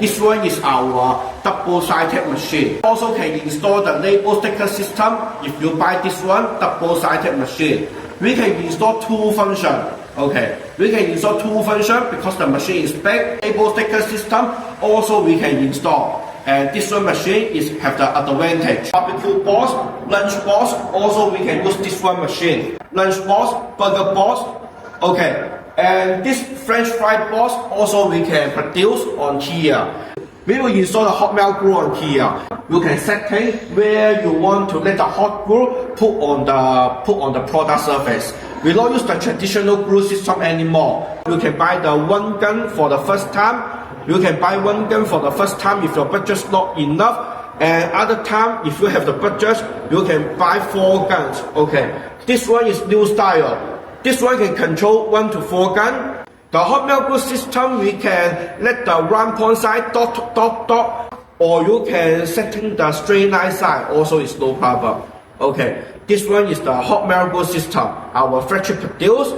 This one is our double-sided machine. Also can install the label sticker system. If you buy this one, double-sided machine, we can install two functions. Okay, we can install two functions because the machine is big. Label sticker system also we can install. And this one machine have the advantage. Barbecue box, lunch box, also we can use this one machine. Lunch box, burger box, okay. And this French fry box also we can produce on here. We will install the hot melt glue on here. You can setting where you want to let the hot glue put on the product surface. We don't use the traditional glue system anymore. You can buy the one gun for the first time. You can buy one gun for the first time if your budget's not enough. And other time, if you have the budget, you can buy 4 guns. Okay, this one is new style. This one can control 1 to 4 guns. The hot melt glue system, we can let the round point side dot dot dot, or you can setting the straight line side. Also, is no problem. Okay, this one is the hot melt glue system. Our factory produce.